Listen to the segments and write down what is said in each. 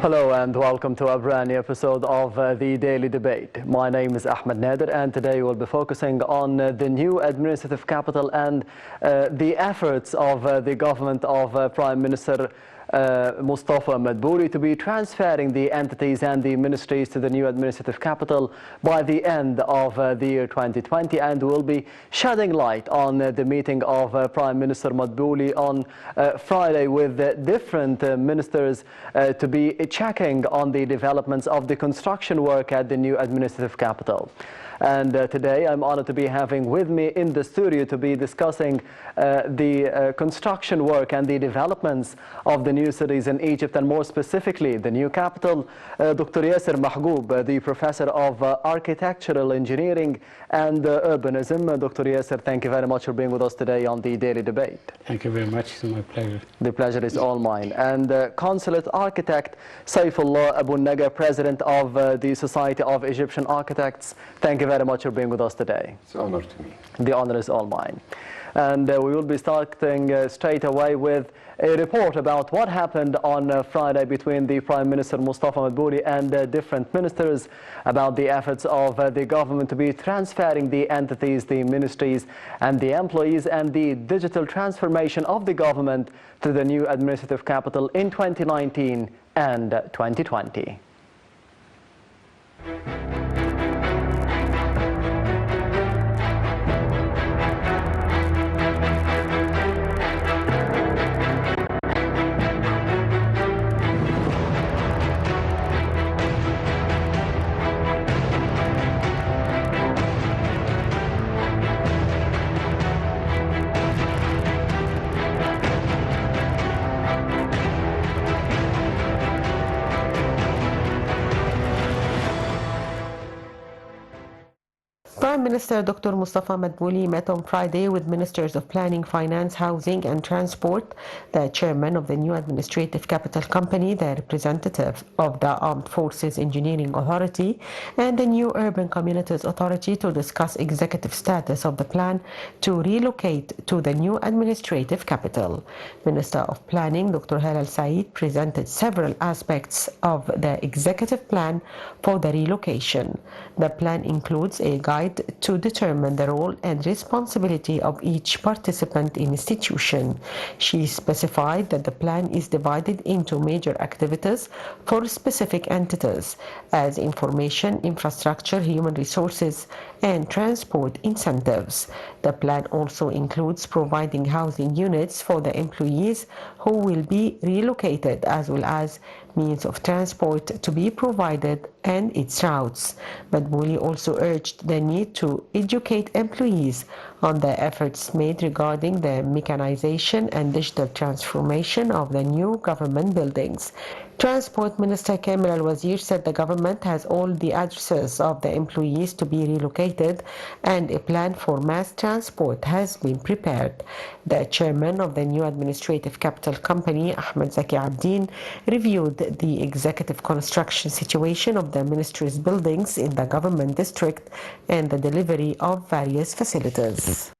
Hello and welcome to a brand new episode of the Daily Debate. My name is Ahmed Nader and today we'll be focusing on the new administrative capital and the efforts of the government of Prime Minister Mustafa Madbouli to be transferring the entities and the ministries to the new administrative capital by the end of the year 2020, and we'll be shedding light on the meeting of Prime Minister Madbouli on Friday with different ministers to be checking on the developments of the construction work at the new administrative capital. And today I'm honored to be having with me in the studio to be discussing the construction work and the developments of the new cities in Egypt, and more specifically the new capital. Dr. Yasser Mahgoub, the professor of architectural engineering and urbanism. Dr. Yasser, thank you very much for being with us today on the Daily Debate. Thank you very much. It's my pleasure. The pleasure is all mine. And Consulate architect Seif Abolnaga, president of the Society of Egyptian Architects. Thank you very much for being with us today. It's an honor to me. The honor is all mine. And we will be starting straight away with a report about what happened on Friday between the Prime Minister Mustafa Madbouli and different ministers about the efforts of the government to be transferring the entities, the ministries and the employees and the digital transformation of the government to the new administrative capital in 2019 and 2020. Prime Minister Dr. Mustafa Madbouli met on Friday with Ministers of Planning, Finance, Housing and Transport, the chairman of the new administrative capital company, the representative of the Armed Forces Engineering Authority, and the new Urban Communities Authority to discuss executive status of the plan to relocate to the new administrative capital. Minister of Planning Dr. Halal Said presented several aspects of the executive plan for the relocation. The plan includes a guide to determine the role and responsibility of each participant institution. She specified that the plan is divided into major activities for specific entities as information, infrastructure, human resources, and transport incentives. The plan also includes providing housing units for the employees who will be relocated, as well as means of transport to be provided and its routes. Madbouli also urged the need to educate employees on the efforts made regarding the mechanization and digital transformation of the new government buildings. Transport Minister Kamil Al-Wazir said the government has all the addresses of the employees to be relocated and a plan for mass transport has been prepared. The chairman of the new administrative capital company, Ahmed Zaki Abdin, reviewed the executive construction situation of the ministry's buildings in the government district and the delivery of various facilities.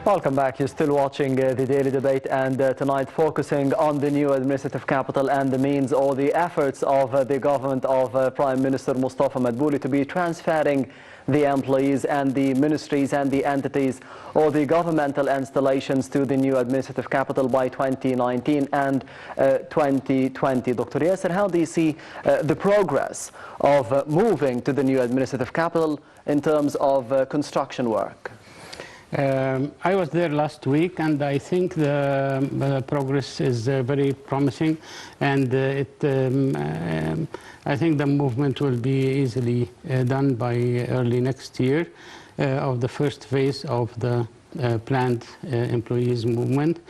Welcome back. You're still watching the Daily Debate, and tonight focusing on the new administrative capital and the means or the efforts of the government of Prime Minister Mustafa Madbouli to be transferring the employees and the ministries and the entities or the governmental installations to the new administrative capital by 2019 and 2020. Dr. Yasser, how do you see the progress of moving to the new administrative capital in terms of construction work? I was there last week, and I think the progress is very promising, and I think the movement will be easily done by early next year of the first phase of the planned employees movement.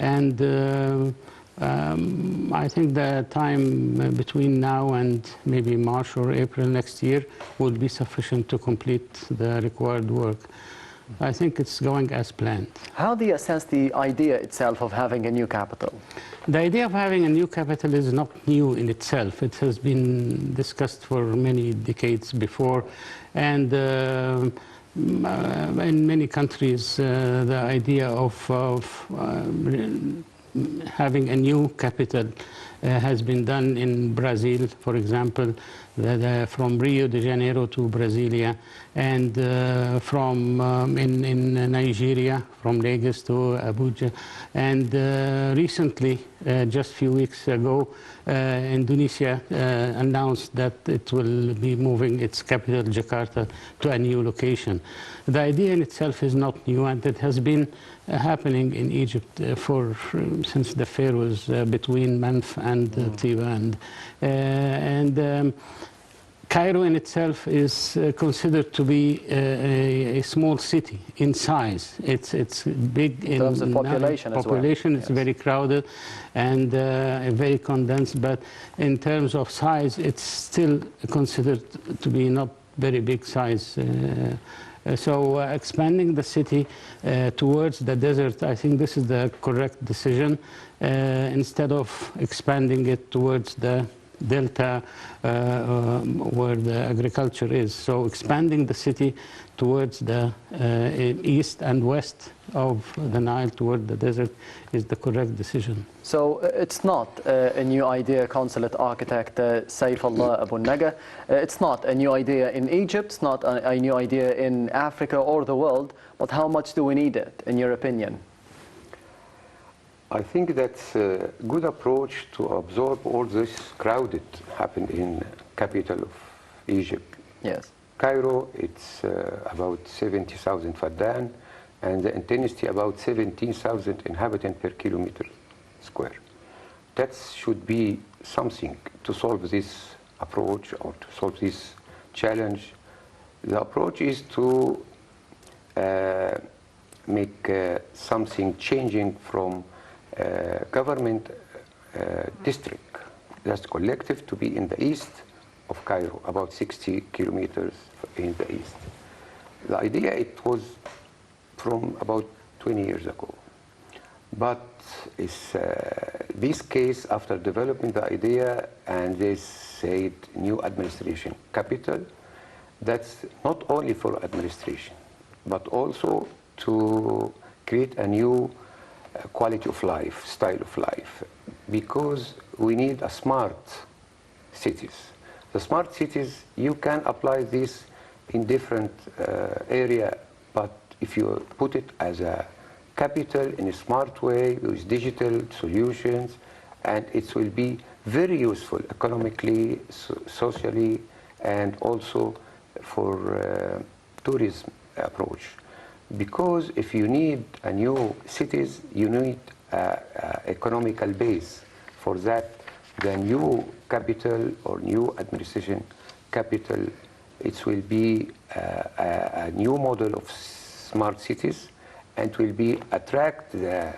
And I think the time between now and maybe March or April next year would be sufficient to complete the required work. I think it's going as planned. How do you assess the idea itself of having a new capital? The idea of having a new capital is not new in itself. It has been discussed for many decades before, and in many countries, the idea of having a new capital has been done in Brazil, for example, from Rio de Janeiro to Brasilia, and in Nigeria, from Lagos to Abuja. And recently, just a few weeks ago, Indonesia announced that it will be moving its capital, Jakarta, to a new location. The idea in itself is not new, and it has been happening in Egypt since the pharaohs between Menf and Tiba. And Cairo in itself is considered to be a small city in size. It's big in terms of population as well. Population, it's very crowded and very condensed, but in terms of size, it's still considered to be not very big size. So expanding the city towards the desert, I think this is the correct decision, instead of expanding it towards the delta where the agriculture is. So expanding the city towards the east and west of the Nile, toward the desert, is the correct decision. So it's not a new idea, Consulate Architect Seif Abolnaga. It's not a new idea in Egypt, it's not a new idea in Africa or the world, but how much do we need it, in your opinion? I think that's a good approach to absorb all this crowded happened in capital of Egypt. Yes. Cairo, it's about 70,000 faddan, and the intensity about 17,000 inhabitants per kilometer square. That should be something to solve this approach or to solve this challenge. The approach is to make something changing from government district, that's collective, to be in the east of Cairo, about 60 kilometers in the east. The idea, it was from about 20 years ago. But this case, after developing the idea, and they said new administration capital, that's not only for administration, but also to create a new quality of life, style of life, because we need a smart cities. The smart cities, you can apply this in different area, but if you put it as a capital in a smart way with digital solutions, and it will be very useful economically, socially, and also for tourism approach. Because if you need a new cities, you need economical base. For that, the new capital or new administration capital, it will be a new model of smart cities, and will be attract the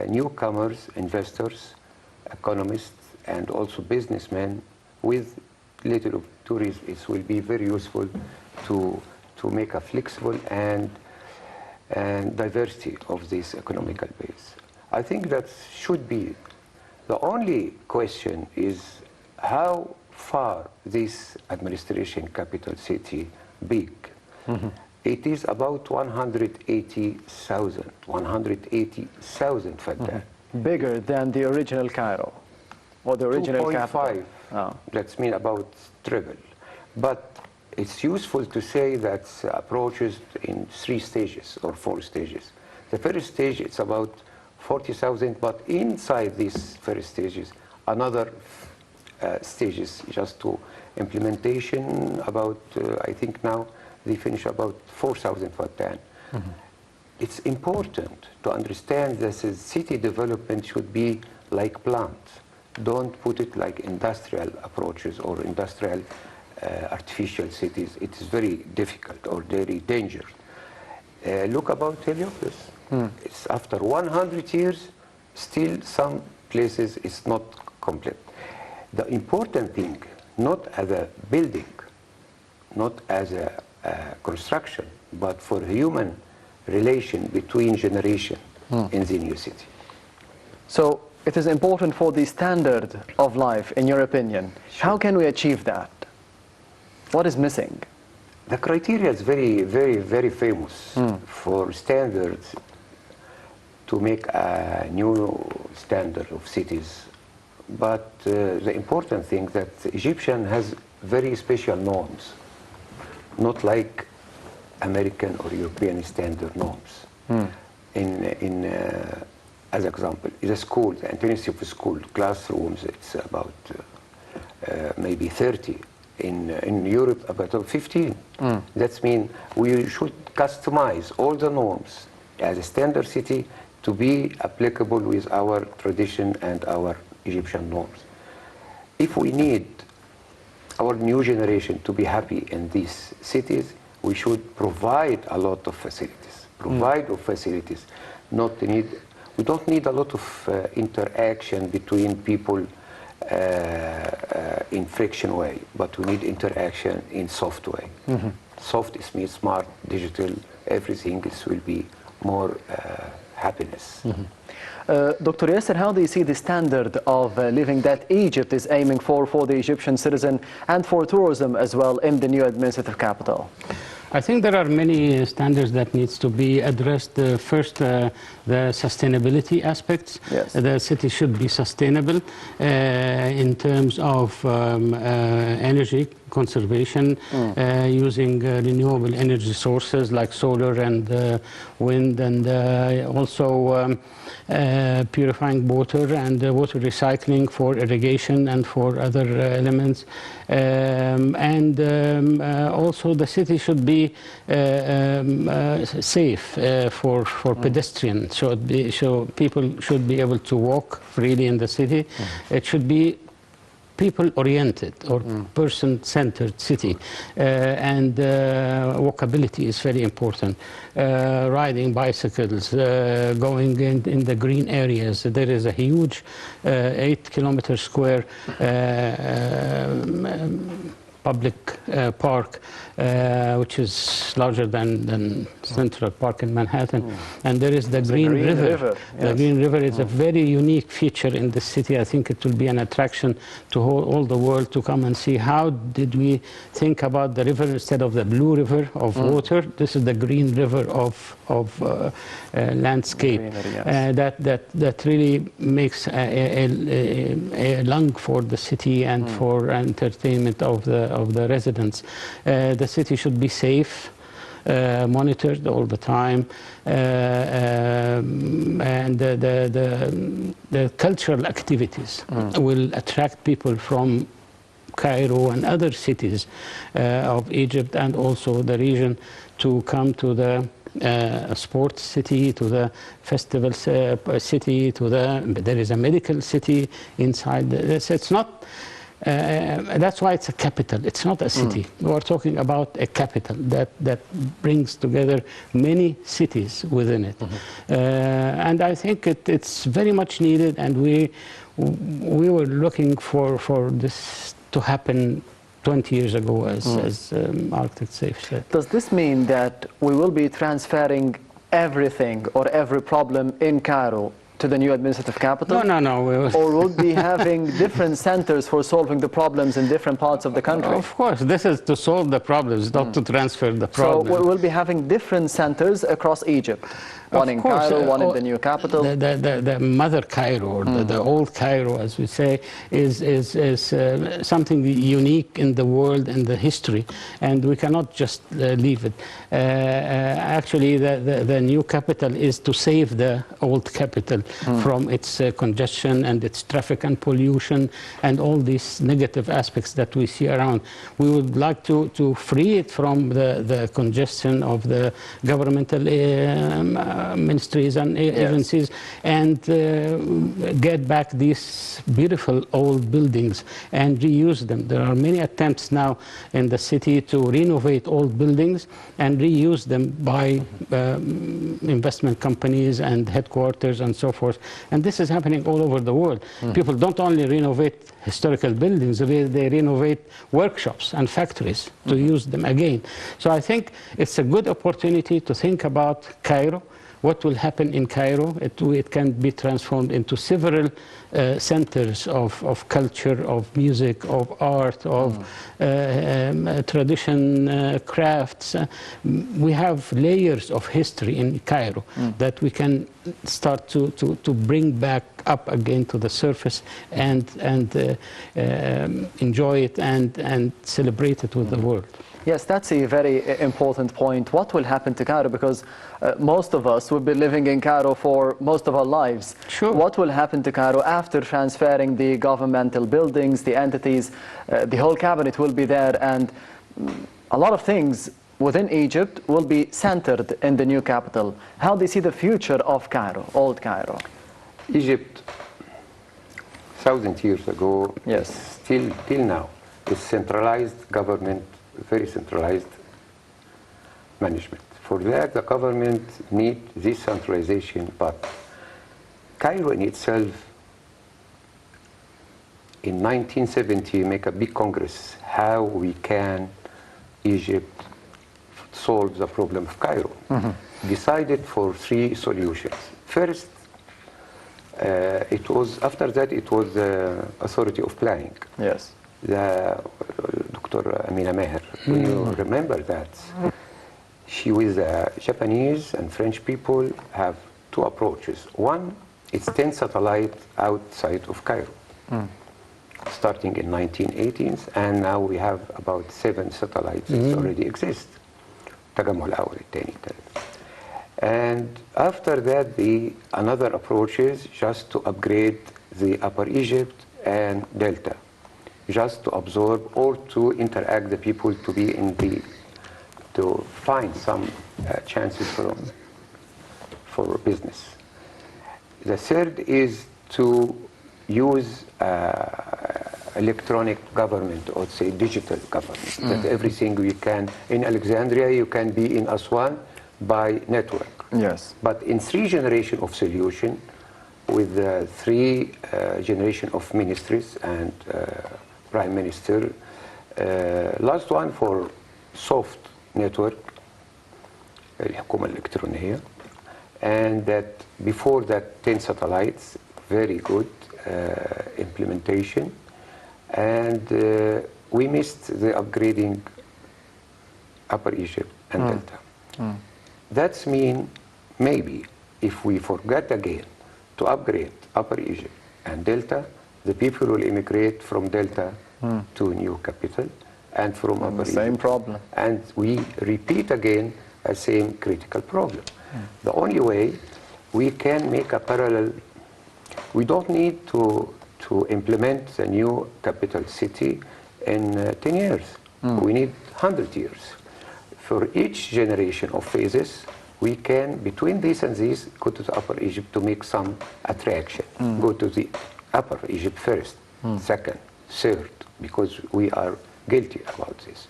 newcomers, investors, economists, and also businessmen with little of tourism. It will be very useful to make a flexible and diversity of this economical base. I think that should be. The only question is how far this administration capital city big. Mm-hmm. It is about 180,000 faddan. Mm-hmm. Bigger than the original Cairo, or the original 2.5. Oh. That's mean about triple. But it's useful to say that approaches in 3 stages or 4 stages. The first stage, it's about 40,000, but inside these first stages, another stages just to implementation about, I think now they finish about 4,000 faddan. Mm-hmm. It's important to understand that city development should be like plants. Don't put it like industrial approaches or industrial artificial cities. It is very difficult or very dangerous. Look about Heliopolis. It's after 100 years, still some places it's not complete. The important thing, not as a building, not as a construction, but for human relation between generation in the new city. So it is important for the standard of life, in your opinion. How can we achieve that? What is missing? The criteria is very, very, very famous for standards to make a new standard of cities. But the important thing that Egyptian has very special norms, not like American or European standard norms. As example, the school, the intensive school classrooms, it's about maybe 30. In Europe, about 15. That means we should customize all the norms as a standard city to be applicable with our tradition and our Egyptian norms. If we need our new generation to be happy in these cities, we should provide a lot of facilities. We don't need a lot of interaction between people in friction way, but we need interaction in soft way. Soft is means smart, digital, everything will be more happiness. Dr. Yasser, how do you see the standard of living that Egypt is aiming for the Egyptian citizen and for tourism as well in the new administrative capital? I think there are many standards that needs to be addressed. First, the sustainability aspects. Yes. The city should be sustainable in terms of energy conservation, using renewable energy sources like solar and wind, and also purifying water and water recycling for irrigation and for other elements. Also the city should be safe for pedestrians, so people should be able to walk freely in the city. It should be people-oriented or person-centered city, and walkability is very important. Riding bicycles, going in the green areas. There is a huge 8-kilometer square public park, which is larger than Central Park in Manhattan. And there is the Green River. Yes. The Green River is a very unique feature in the city. I think it will be an attraction to all the world to come and see how did we think about the river instead of the blue river of water. This is the Green River of landscape. Greenery, yes. That really makes a lung for the city and for entertainment of the residents. The city should be safe, monitored all the time, and the cultural activities will attract people from Cairo and other cities of Egypt and also the region to come to the sports city, to the festival city, there is a medical city inside this. It's not. That's why it's a capital. It's not a city. We are talking about a capital that brings together many cities within it. And I think it's very much needed, and we were looking for this to happen 20 years ago, as architect Seif said. Does this mean that we will be transferring everything or every problem in Cairo to the new administrative capital? No. Or will be having different centers for solving the problems in different parts of the country? Of course, this is to solve the problems, not to transfer the problems. So we'll be having different centers across Egypt. One in Cairo, one in the new capital. The mother Cairo, or the old Cairo, as we say, is something unique in the world and the history, and we cannot just leave it. Actually, the new capital is to save the old capital from its congestion and its traffic and pollution and all these negative aspects that we see around. We would like to free it from the congestion of the governmental ministries and agencies and get back these beautiful old buildings and reuse them. There are many attempts now in the city to renovate old buildings and reuse them by investment companies and headquarters and so forth. And this is happening all over the world. People don't only renovate historical buildings, they renovate workshops and factories to use them again. So I think it's a good opportunity to think about Cairo, what will happen in Cairo. It can be transformed into several centers of culture, of music, of art, of tradition, crafts. We have layers of history in Cairo that we can start to bring back up again to the surface and enjoy it and celebrate it with the world. Yes, that's a very important point. What will happen to Cairo? Because most of us will be living in Cairo for most of our lives. Sure. What will happen to Cairo after transferring the governmental buildings, the entities, the whole cabinet will be there, and a lot of things within Egypt will be centered in the new capital. How do you see the future of Cairo, old Cairo? Egypt, 1,000 years ago, Yes. till now, is centralized government, very centralized management. For that, the government needs this centralization, but Cairo in itself, in 1970, make a big congress, how we can, Egypt, solve the problem of Cairo. Decided for 3 solutions. First, after that, it was the Authority of Planning. Yes. The Dr. Amina Meher, when you remember that, she with the Japanese and French people have 2 approaches. One, it's 10 satellites outside of Cairo, starting in 1918s, and now we have about 7 satellites that already exist. تجمع الأول الثاني الثالث. And after that, another approach is just to upgrade the Upper Egypt and Delta, just to absorb or to interact the people to be in to find some chances for business. The third is to use electronic government, or say digital government, that everything we can, in Alexandria, you can be in Aswan by network. Yes. But in 3 generations of solution, with 3 generations of ministries and prime minister, last one for soft network, الحكومة الإلكترونية, and that before that 10 satellites, very good implementation, and we missed the upgrading Upper Egypt and Delta. That's mean maybe if we forget again to upgrade Upper Egypt and Delta, the people will immigrate from Delta to new capital and from Upper Egypt. Same problem. And we repeat again the same critical problem. The only way we can make a parallel, we don't need to implement the new capital city in 10 years. We need 100 years. For each generation of phases, we can, between this and this, go to the Upper Egypt to make some attraction. Go to the Upper Egypt first, second, third, because we are guilty about this.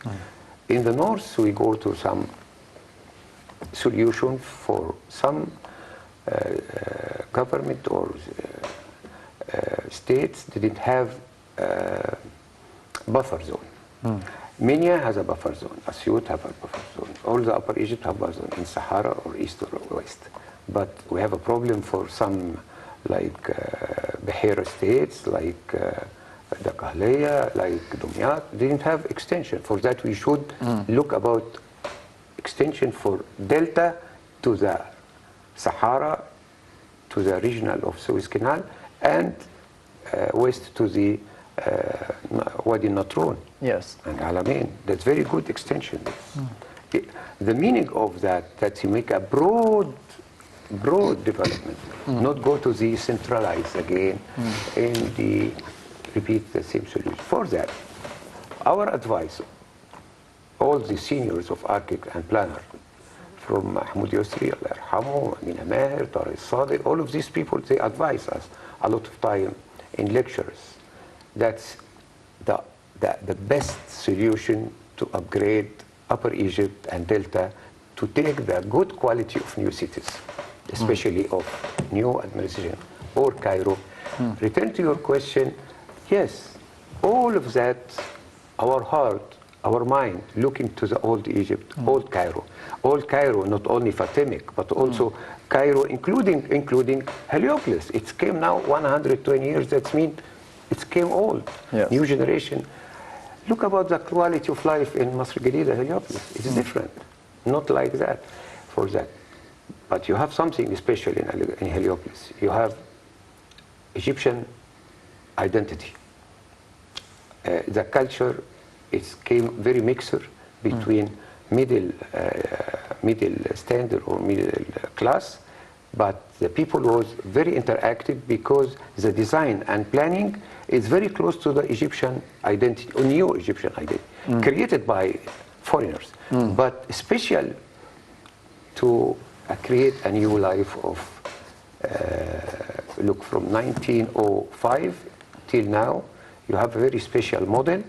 In the north, we go to some solution for some government or states didn't have buffer zone. Minya has a buffer zone, Asyut have a buffer zone, all the Upper Egypt have a buffer zone in Sahara or east or west. But we have a problem for some like Bahira states, like Dakhaleya, like Dumyat, didn't have extension. For that we should look about extension for Delta to the Sahara, to the regional of Suez Canal, and west to the Wadi Natron. Yes. And Alamein. That's very good extension. The meaning of that you make a broad development, not go to the centralized again and repeat the same solution. For that, our advice, all the seniors of architect and planner from Mahmoud Yusri, Allah yarhamu, Amina Maher, Tariq Sadiq, all of these people, they advise us a lot of time in lectures. That's the best solution to upgrade Upper Egypt and Delta to take the good quality of new cities, especially of new administration or Cairo. Return to your question, yes, all of that, our heart, our mind, looking to the old Egypt, old Cairo. Old Cairo, not only Fatimic, but also Cairo, including Heliopolis. It came now 120 years, that means it came old, Yes. new generation. Look about the quality of life in Masr Gadida, Heliopolis. It's different, not like that for that. But you have something special in Heliopolis. You have Egyptian identity. The culture, it came very mixer between middle standard or middle class, but the people was very interactive because the design and planning is very close to the Egyptian identity, or new Egyptian identity, created by foreigners, but special to create a new life of, look, from 1905 till now, you have a very special model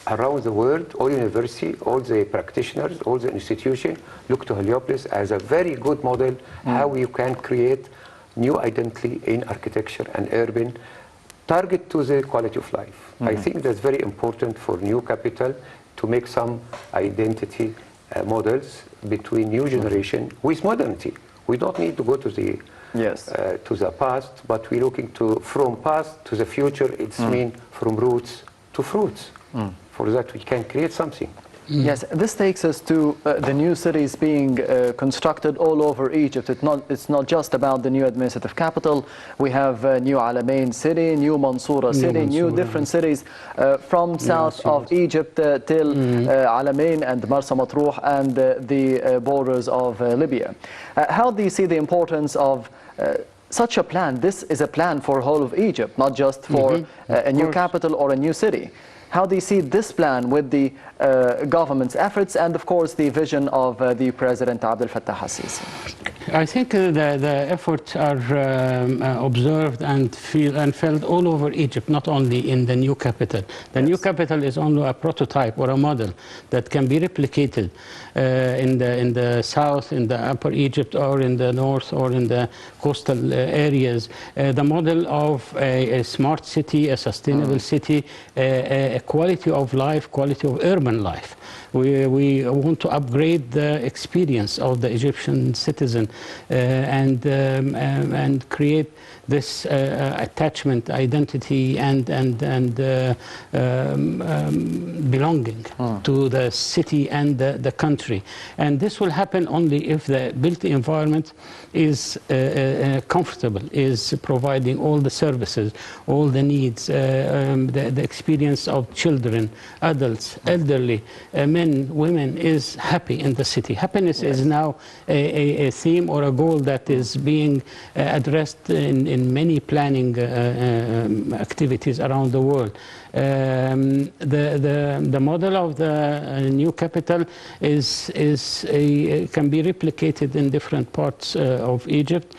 around the world, all university, all the practitioners, all the institutions look to Heliopolis as a very good model how you can create new identity in architecture and urban, target to the quality of life. I think that's very important for new capital to make some identity models between new generation with modernity. We don't need to go to the to the past, but we're looking to from past to the future. It's mean from roots to fruits. For that, we can create something. Yes, this takes us to the new cities being constructed all over Egypt. It's not just about the new administrative capital. We have New Alamein city, New Mansoura city, new different cities from south of Egypt till Alamein and Marsa Matruh and the borders of Libya. How do you see the importance of such a plan? This is a plan for whole of Egypt, not just for a new capital or a new city. How do you see this plan with the government's efforts and, of course, the vision of the President Abdel Fattah al-Sisi? I think the efforts are observed and felt all over Egypt, not only in the new capital. The new capital is only a prototype or a model that can be replicated in the south, in the Upper Egypt, or in the north, or in the coastal areas. The model of a smart city, a sustainable city, a quality of life, quality of urban life. We want to upgrade the experience of the Egyptian citizen and create this attachment, identity, and belonging to the city and the country. And this will happen only if the built environment is comfortable, is providing all the services, all the needs, the experience of children, adults, elderly, men, women is happy in the city. Happiness is now a theme or a goal that is being addressed in many planning activities around the world. The model of the new capital can be replicated in different parts of Egypt,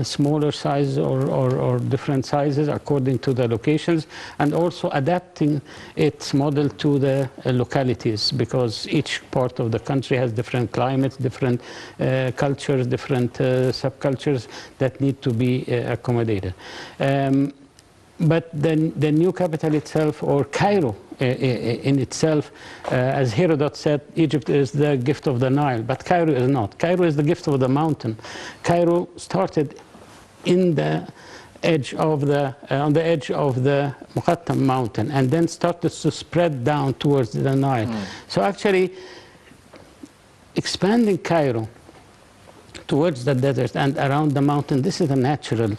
smaller size or different sizes according to the locations, and also adapting its model to the localities, because each part of the country has different climates, different cultures, different subcultures that need to be accommodated. But the new capital itself, or Cairo in itself, as Herodot said, Egypt is the gift of the Nile, but Cairo is not. Cairo is the gift of the mountain. Cairo started in the edge of on the edge of the Muqattam mountain, and then started to spread down towards the Nile. So actually, expanding Cairo towards the desert and around the mountain, this is a natural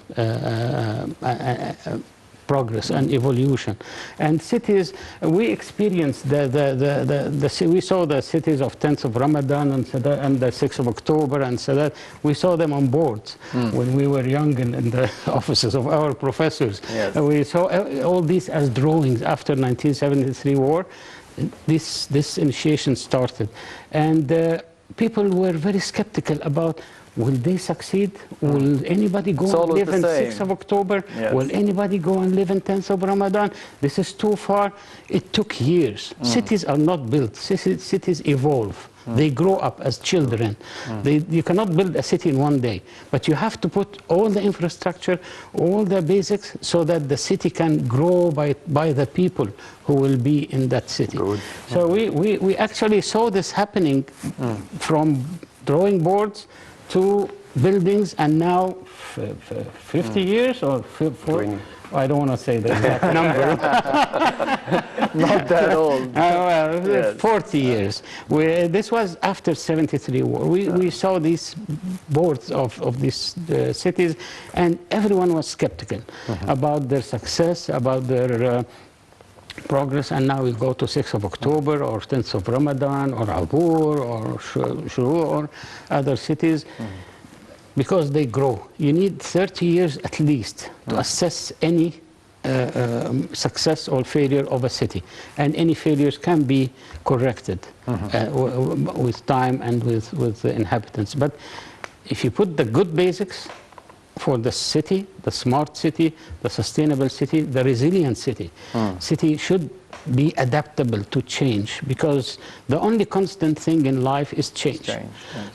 progress and evolution. And cities, we experienced we saw the cities of 10th of Ramadan and the 6th of October and Sadat. We saw them on boards when we were young in the offices of our professors. Yes. We saw all these as drawings after 1973 war. This initiation started. And people were very skeptical about, will they succeed? Will anybody go and live on 6th of October? Yes. Will anybody go and live on 10th of Ramadan? This is too far. It took years. Cities are not built. Cities evolve. They grow up as children. You cannot build a city in one day, but you have to put all the infrastructure, all the basics, so that the city can grow by the people who will be in that city. Good. So we actually saw this happening from drawing boards to buildings, and now 50 years or 40? I don't want to say the exact number. Not that old. Well, Yes. 40 years. This was after 73 war. We saw these boards of these cities, and everyone was skeptical about their success, about their progress. And now we go to 6th of October or 10th of Ramadan or Abur or Shuru or other cities. Because they grow. You need 30 years at least to assess any success or failure of a city. And any failures can be corrected with time and with the inhabitants. But if you put the good basics for the city, the smart city, the sustainable city, the resilient city, city should be adaptable to change, because the only constant thing in life is change.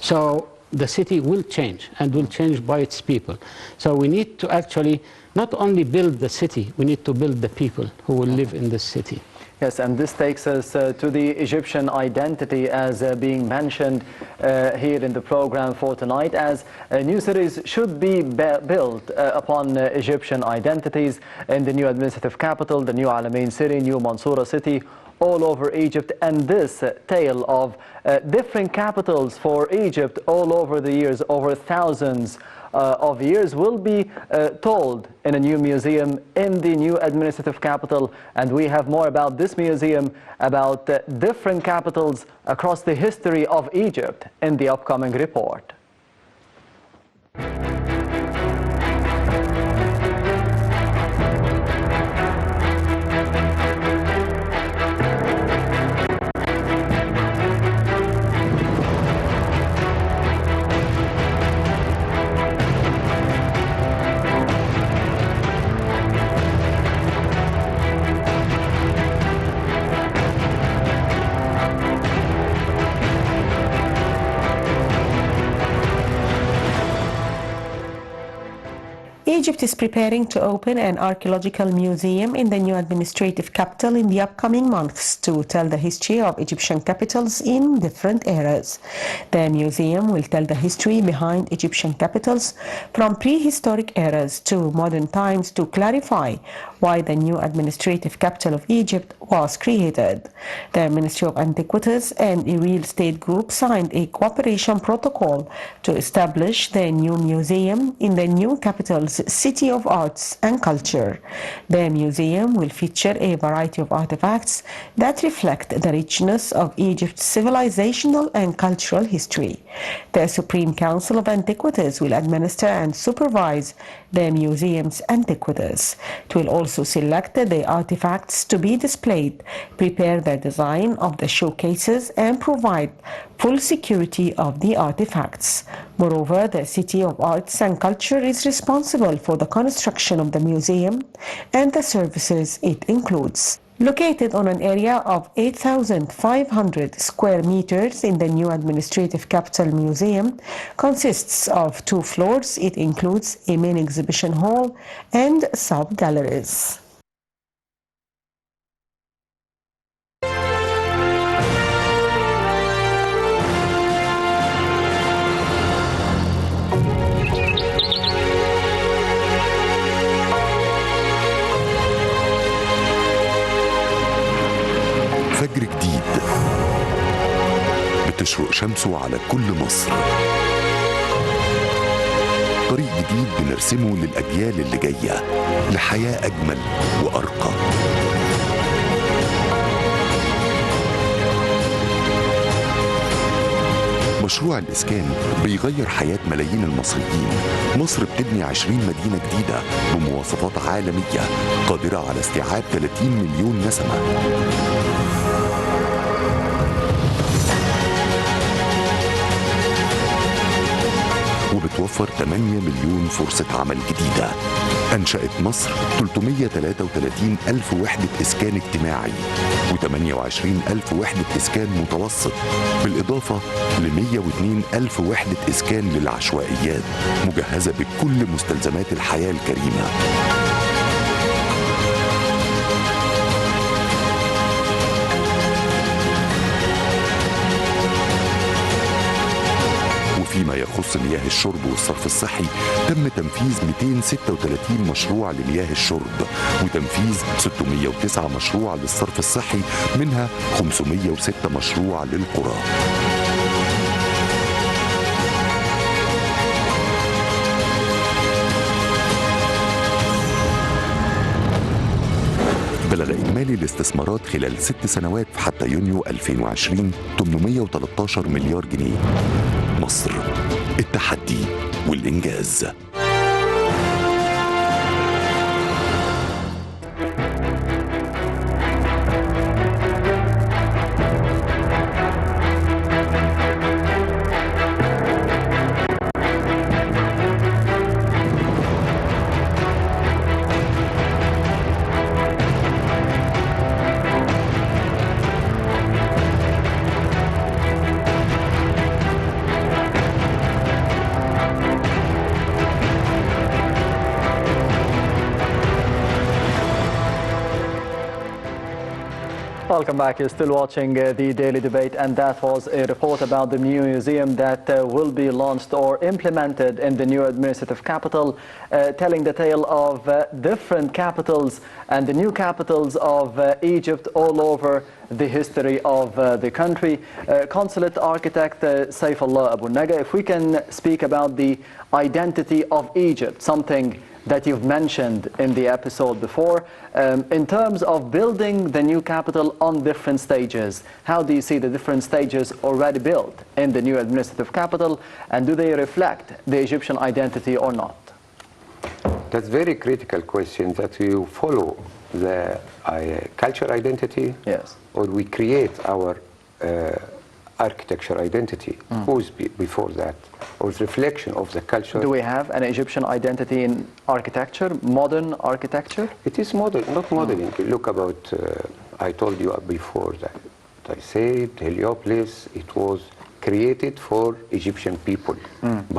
So the city will change, and will change by its people. So we need to actually not only build the city, we need to build the people who will live in this city. Yes, and this takes us to the Egyptian identity as being mentioned here in the program for tonight, as new cities should be built upon Egyptian identities. In the new administrative capital, the new Alamein city, new Mansoura city, all over Egypt. And this tale of different capitals for Egypt all over the years, over thousands of years, will be told in a new museum in the new administrative capital. And we have more about this museum, about different capitals across the history of Egypt, in the upcoming report. Egypt is preparing to open an archaeological museum in the new administrative capital in the upcoming months to tell the history of Egyptian capitals in different eras. The museum will tell the history behind Egyptian capitals from prehistoric eras to modern times, to clarify why the new administrative capital of Egypt was created. The Ministry of Antiquities and a real estate group signed a cooperation protocol to establish the new museum in the new capital's City of Arts and Culture. The museum will feature a variety of artifacts that reflect the richness of Egypt's civilizational and cultural history. The Supreme Council of Antiquities will administer and supervise the museum's antiquities. It will also select the artifacts to be displayed, prepare the design of the showcases, and provide full security of the artifacts. Moreover, the City of Arts and Culture is responsible for the construction of the museum and the services it includes. Located on an area of 8,500 square meters in the new administrative capital museum, consists of 2 floors. It includes a main exhibition hall and sub-galleries. فجر جديد بتشرق شمسه على كل مصر. طريق جديد بنرسمه للأجيال اللي جاية لحياة أجمل وأرقى. مشروع الإسكان بيغير حياة ملايين المصريين. مصر بتبني 20 مدينة جديدة بمواصفات عالمية قادرة على استيعاب 30 مليون نسمة. بتوفر 8 مليون فرصة عمل جديدة. أنشأت مصر 333 ألف وحدة إسكان اجتماعي و28 ألف وحدة إسكان متوسط، بالإضافة ل 102 ألف وحدة إسكان للعشوائيات مجهزة بكل مستلزمات الحياة الكريمة. فيما يخص مياه الشرب والصرف الصحي، تم تنفيذ 236 مشروع لمياه الشرب وتنفيذ 609 مشروع للصرف الصحي، منها 506 مشروع للقرى. بلغ إجمالي الاستثمارات خلال 6 سنوات حتى يونيو 2020 813 مليار جنيه. مصر، التحدي والإنجاز. Welcome back. You're still watching the Daily Debate, and that was a report about the new museum that will be launched or implemented in the new administrative capital, telling the tale of different capitals and the new capitals of Egypt all over the history of the country. Consulate architect Seif Abolnaga, if we can speak about the identity of Egypt, something that you've mentioned in the episode before, in terms of building the new capital on different stages. How do you see the different stages already built in the new administrative capital, and do they reflect the Egyptian identity or not? That's a very critical question, that you follow the culture identity, yes, or we create our architecture identity. Who's before that? Or reflection of the culture? Do we have an Egyptian identity in architecture, modern architecture? It is modern, not modeling. Look about, I told you before that I said Heliopolis, it was created for Egyptian people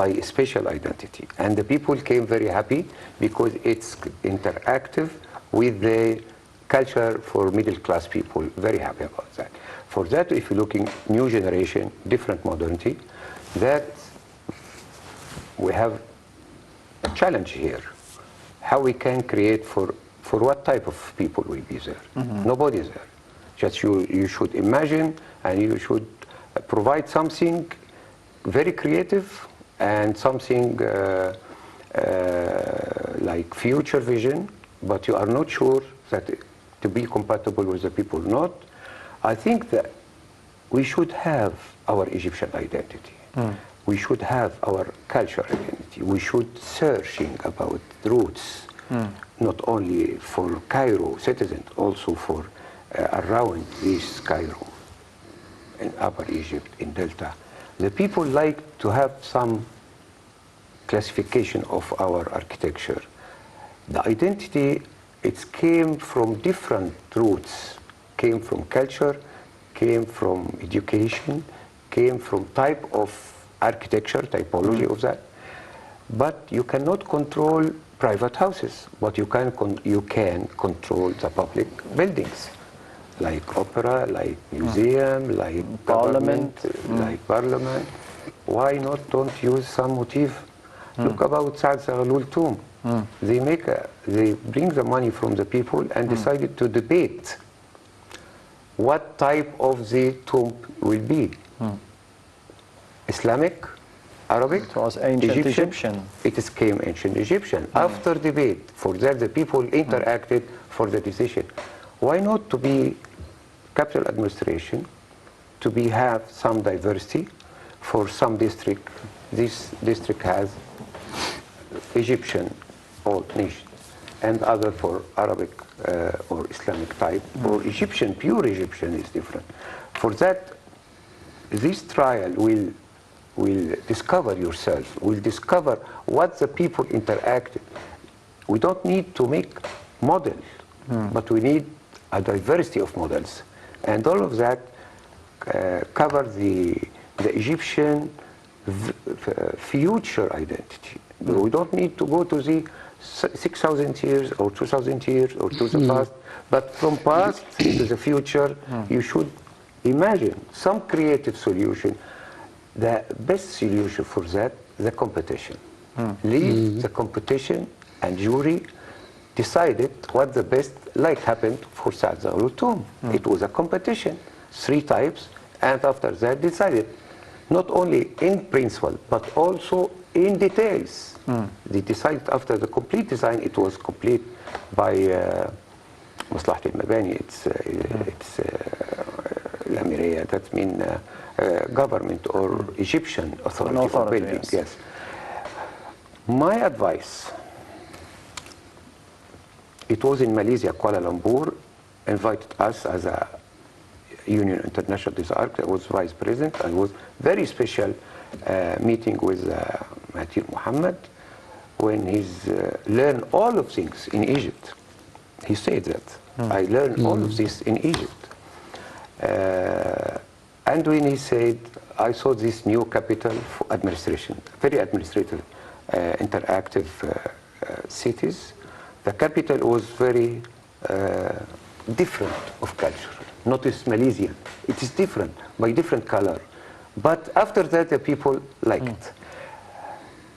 by a special identity. And the people came very happy because it's interactive with the culture for middle class people. Very happy about that. For that, if you're looking new generation, different modernity, that we have a challenge here. How we can create for what type of people will be there? Nobody is there. Just you should imagine, and you should provide something very creative and something like future vision, but you are not sure that to be compatible with the people or not. I think that we should have our Egyptian identity. We should have our cultural identity. We should searching about the roots, not only for Cairo citizens, also for around this Cairo, in Upper Egypt, in Delta. The people like to have some classification of our architecture. The identity, it came from different roots, came from culture, came from education, came from type of architecture, typology of that. But you cannot control private houses, but you can control the public buildings, like opera, like museum, like government, like parliament. Why not don't use some motif? Look about Saad Zaghlul tomb. They bring the money from the people and decided to debate what type of the tomb will be. Islamic, Arabic, it was ancient Egyptian. It came ancient Egyptian. After debate, for that the people interacted for the decision. Why not to be capital administration, to be have some diversity for some district? This district has Egyptian old nation, and other for Arabic or Islamic type, or Egyptian, pure Egyptian is different. For that, this trial will will discover yourself, will discover what the people interacted. We don't need to make models, but we need a diversity of models. And all of that cover the Egyptian future identity. We don't need to go to the 6,000 years or 2,000 years or to the past, but from past to the future, you should imagine some creative solution. The best solution for that, the competition. Leave the competition and jury decided what the best, like happened for Saad Zaghloul. It was a competition, 3 types, and after that decided, not only in principle, but also in details. They decided after the complete design, it was complete by مصلحة المباني, it's الأميرية, that means government or Egyptian authority for building. Yes. My advice, it was in Malaysia, Kuala Lumpur, invited us as a Union International Design Architect. I was vice president. I was very special meeting with Mahathir Mohamad when he's learned all of things in Egypt. He said that. I learned all of this in Egypt. And when he said, I saw this new capital for administration, very administrative, interactive cities. The capital was very different of culture. Not as Malaysian. It is different, by different color. But after that, the people like it.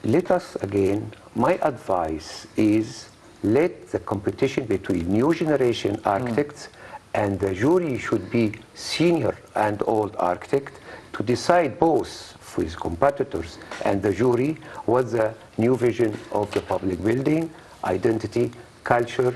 Let us again, my advice is, let the competition between new generation architects and the jury should be senior and old architect to decide both with competitors and the jury what the new vision of the public building, identity, culture,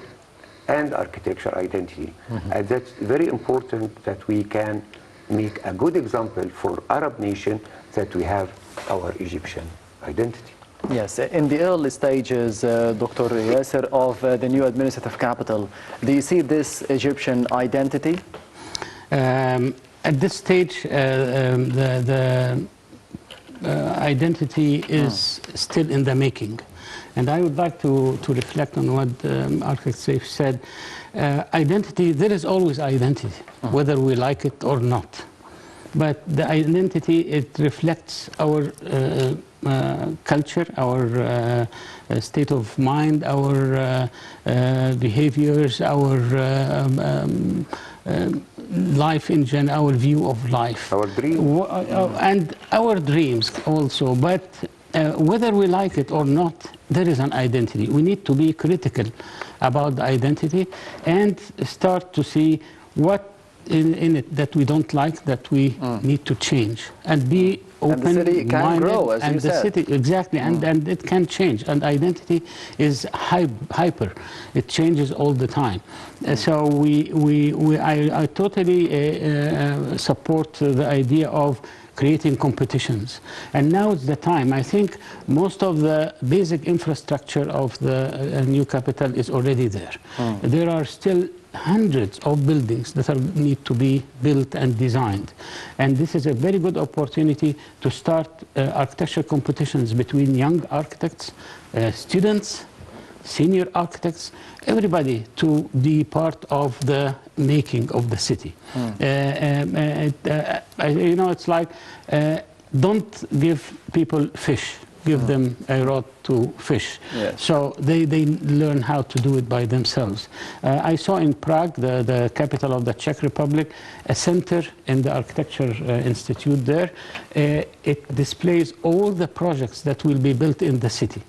and architecture identity. And that's very important that we can make a good example for Arab nation that we have our Egyptian identity. Yes, in the early stages, Dr. Yasser, of the new administrative capital, do you see this Egyptian identity? At this stage, the identity is still in the making. And I would like to reflect on what Architect Seif said. Identity, there is always identity, whether we like it or not. But the identity, it reflects our culture, our state of mind, our behaviors, our life in general, our view of life. Our dreams. And our dreams also. But whether we like it or not, there is an identity. We need to be critical about the identity and start to see what in it that we don't like, that we need to change, and be open. And the city can grow, as you said. City, exactly, and it can change. And identity is hyper. It changes all the time. So I totally support the idea of creating competitions. And now is the time. I think most of the basic infrastructure of the new capital is already there. There are still hundreds of buildings that need to be built and designed. And this is a very good opportunity to start architecture competitions between young architects, students, senior architects, everybody to be part of the making of the city. You know, it's like, don't give people fish, give them a rod to fish. Yes. So they learn how to do it by themselves. I saw in Prague, the capital of the Czech Republic, a center in the Architecture Institute there. It displays all the projects that will be built in the city.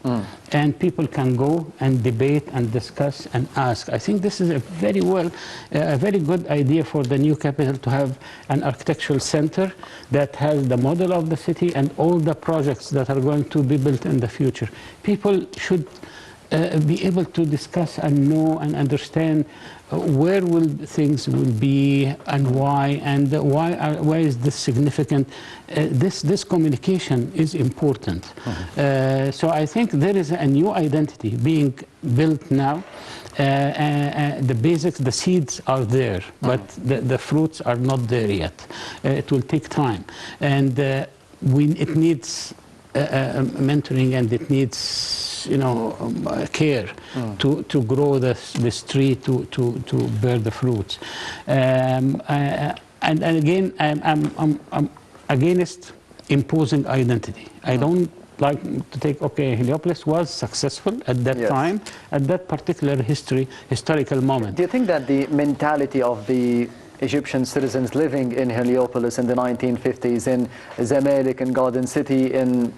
And people can go and debate and discuss and ask. I think this is a very good idea for the new capital, to have an architectural center that has the model of the city and all the projects that are going to be built in the future. People should be able to discuss and know and understand where things will be and why, and why is this significant. This communication is important. So I think there is a new identity being built now. The basics, the seeds are there, but the fruits are not there yet. It will take time. And it needs mentoring, and it needs, you know, care to grow this tree to bear the fruits. And again, I'm against imposing identity. I don't like to take, okay, Heliopolis was successful at that time, at that particular historical moment. Do you think that the mentality of the Egyptian citizens living in Heliopolis in the 1950s, in Zamalek and Garden City, in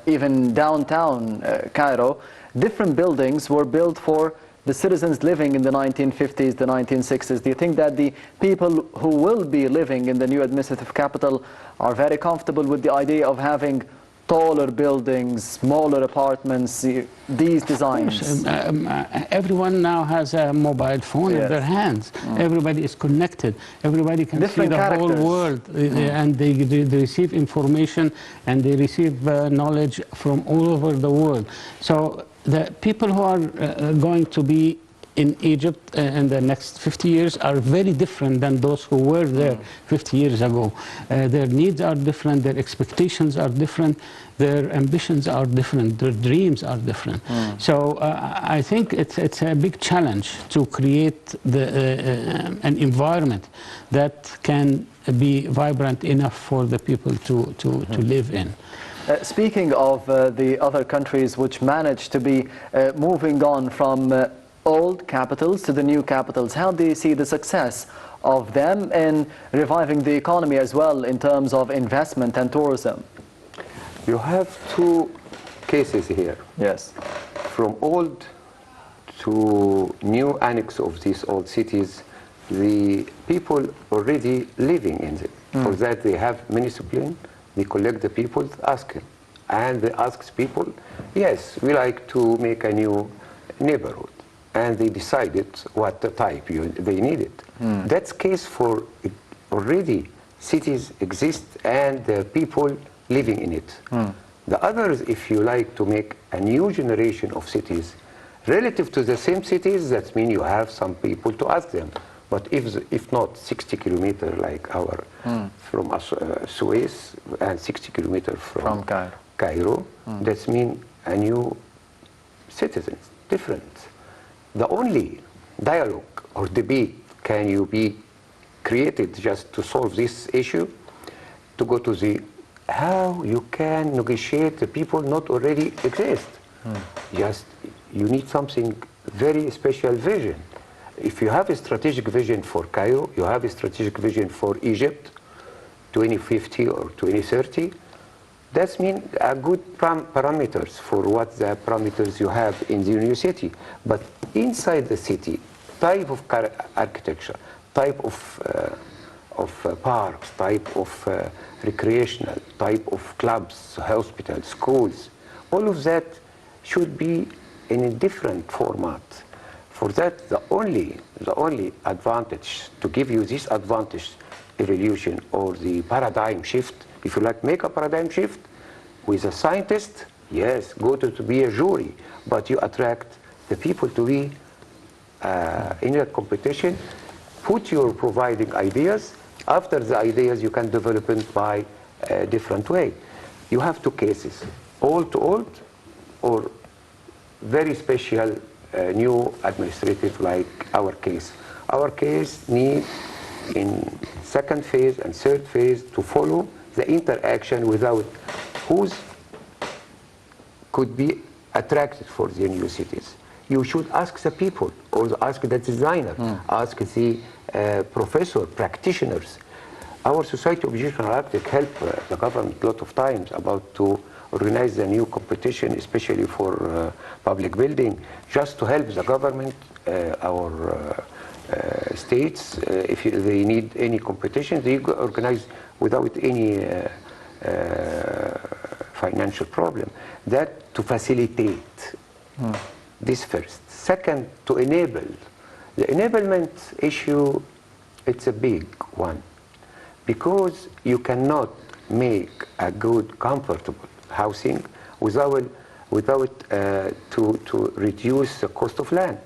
even downtown Cairo, different buildings were built for the citizens living in the 1950s, the 1960s. Do you think that the people who will be living in the new administrative capital are very comfortable with the idea of having taller buildings, smaller apartments, these designs? Everyone now has a mobile phone in their hands. Everybody is connected. Everybody can see the whole world, and they receive information, and they receive knowledge from all over the world. So the people who are going to be in Egypt in the next 50 years are very different than those who were there 50 years ago. Their needs are different, their expectations are different, their ambitions are different, their dreams are different. So I think it's a big challenge to create an environment that can be vibrant enough for the people to live in. Speaking of the other countries which managed to be moving on from old capitals to the new capitals, how do you see the success of them in reviving the economy as well in terms of investment and tourism? You have two cases here. Yes. From old to new annex of these old cities, the people already living in them. For that they have municipal, they collect the people, ask them. And they ask people, yes, we like to make a new neighborhood. And they decided what the type they needed. That's case for already cities exist and the people living in it. The others, if you like to make a new generation of cities relative to the same cities, that means you have some people to ask them. But if not 60 kilometers like our from Suez and 60 kilometers from Cairo, that means a new citizens, different. The only dialogue or debate can you be created just to solve this issue, to go to the how you can negotiate the people not already exist. Just you need something very special vision. If you have a strategic vision for Cairo, you have a strategic vision for Egypt, 2050 or 2030, that means a good parameters for what the parameters you have in the new city. But inside the city, type of architecture, type of parks, type of recreational, type of clubs, hospitals, schools, all of that should be in a different format. For that, the only advantage to give you this advantage evolution or the paradigm shift, if you like, make a paradigm shift with a scientist, yes, go to be a jury, but you attract the people to be in a competition, put your providing ideas, after the ideas you can develop it by a different way. You have two cases, old to old or very special new administrative like our case. Our case needs in second phase and third phase to follow the interaction without who's could be attracted for the new cities. You should ask the people or ask the designer, ask the professor, practitioners. Our Society of Egyptian Architects help the government a lot of times about to organize a new competition, especially for public building, just to help the government, our states, if they need any competition, they organize without any financial problem. That to facilitate this first. Second, to enable. The enablement issue, it's a big one, because you cannot make a good, comfortable housing without to reduce the cost of land.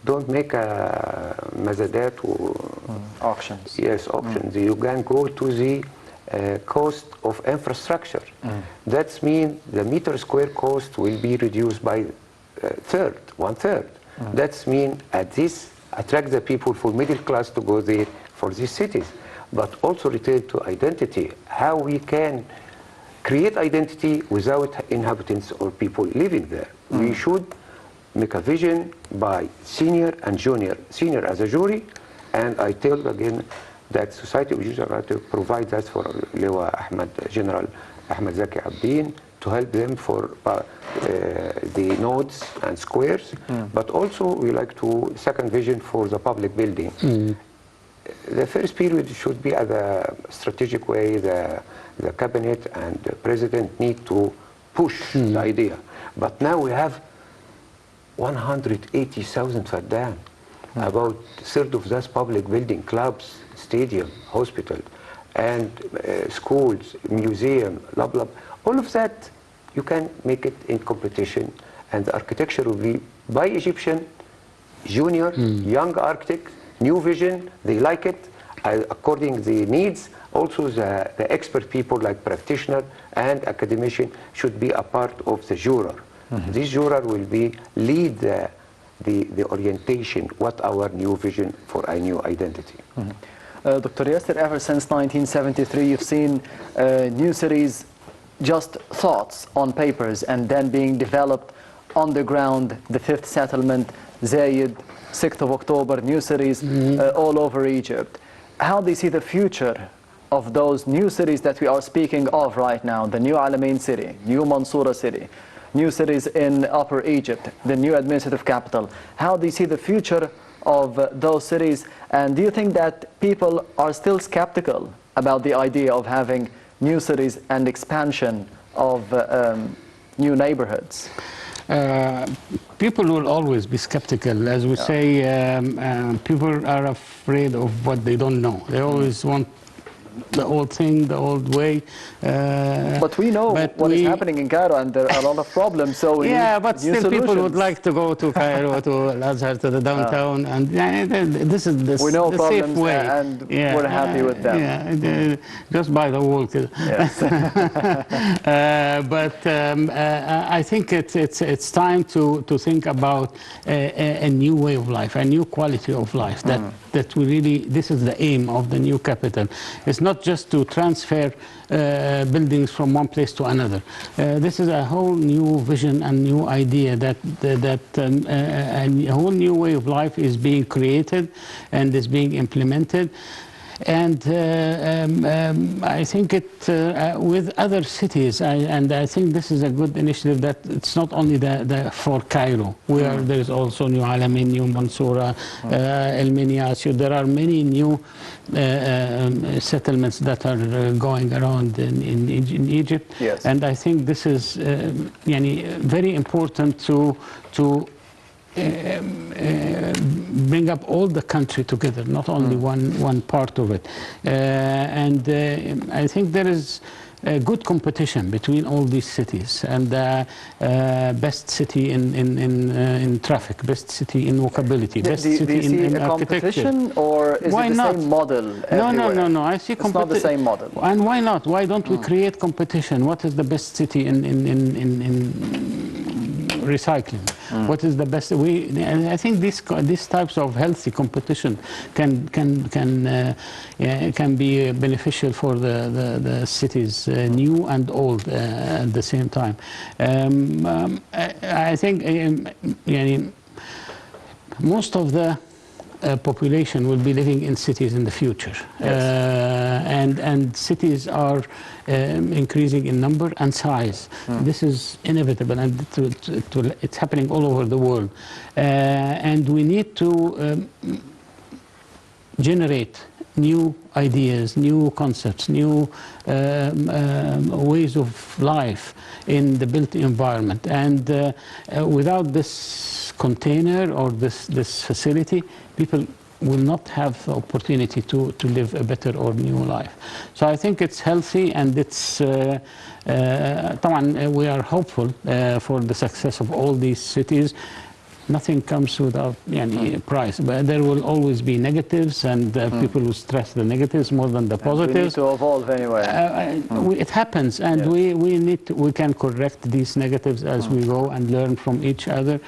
Don't make a mazadat or auctions. Yes, auctions. You can go to the cost of infrastructure. That means the meter square cost will be reduced by one third. That means at this attract the people for middle class to go there for these cities, but also return to identity. How we can create identity without inhabitants or people living there. We should make a vision by senior and junior. Senior as a jury, and I tell again that Society of Jews are to provide that for General Ahmed Zaki Abdin to help them for the nodes and squares, but also we like to second vision for the public building. The first period should be at a strategic way. The cabinet and the president need to push the idea. But now we have 180,000 Faddan, about a third of those public building, clubs, stadium, hospital, and schools, museum, blah, blah. All of that, you can make it in competition, and the architecture will be by Egyptian, junior, young architects, new vision, they like it, according to the needs. Also the expert people like practitioner and academician should be a part of the juror. This juror will be lead the orientation, what our new vision for a new identity. Dr. Yasser, ever since 1973, you've seen new cities, just thoughts on papers, and then being developed on the ground. The fifth settlement, Zayed, 6th of October, new cities all over Egypt. How do you see the future of those new cities that we are speaking of right now? The new Alamein city, new Mansoura city, new cities in Upper Egypt, the new administrative capital. How do you see the future of those cities? And do you think that people are still skeptical about the idea of having new cities and expansion of new neighborhoods? People will always be skeptical. As we say, people are afraid of what they don't know. They always want the old thing, the old way. But we know what is happening in Cairo, and there are a lot of problems. So yeah, but still solutions. People would like to go to Cairo, to Al-Azhar, to the downtown, and this is the safe way. And we're happy with them. Yeah, just by the wall. Yes. But I think it's time to think about a new way of life, a new quality of life. That we really, this is the aim of the new capital. It's not just to transfer buildings from one place to another. This is a whole new vision and new idea that a whole new way of life is being created and is being implemented. And I think with other cities, and I think this is a good initiative, that it's not only for Cairo, where there is also New Alamein, New Mansoura, El Minyas. There are many new settlements that are going around in Egypt. Yes. And I think this is very important to bring up all the country together, not only one part of it. And I think there is a good competition between all these cities, and best city in traffic, best city in walkability, best city in architecture. Competition, or is it the same model everywhere? No. I see competition. It's not the same model. And why not? Why don't we create competition? What is the best city in recycling? What is the best? I think these types of healthy competition can be beneficial for the cities, new and old at the same time. I think most of the population will be living in cities in the future. Yes. And cities are increasing in number and size. This is inevitable, and it's happening all over the world. And we need to generate new ideas, new concepts, new ways of life in the built environment. And without this container or this facility, people will not have the opportunity to live a better or new life. So I think it's healthy, and it's we are hopeful for the success of all these cities. nothing comes without price. But there will always be negatives, and people will stress the negatives more than the positives. We need to evolve anyway. It happens, and we can correct these negatives as we go and learn from each other.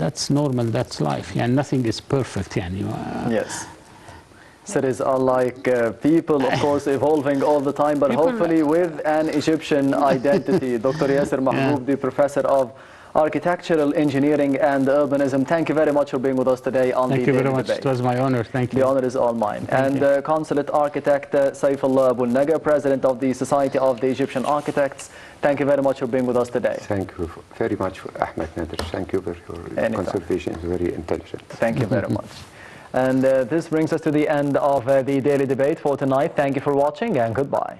That's normal. That's life. Nothing is perfect. Yes. Cities are like people, of course, evolving all the time, but hopefully with an Egyptian identity. Dr. Yasser Mahgoub, the Professor of Architectural Engineering and Urbanism, thank you very much for being with us today on the Daily Debate. Thank you very much. It was my honor. Thank you. The honor is all mine. And Consulate Architect Seif Abolnaga, President of the Society of the Egyptian Architects, thank you very much for being with us today. Thank you very much, Ahmed Nader. Thank you for your consultation. It's very intelligent. Thank you very much. And this brings us to the end of the Daily Debate for tonight. Thank you for watching, and goodbye.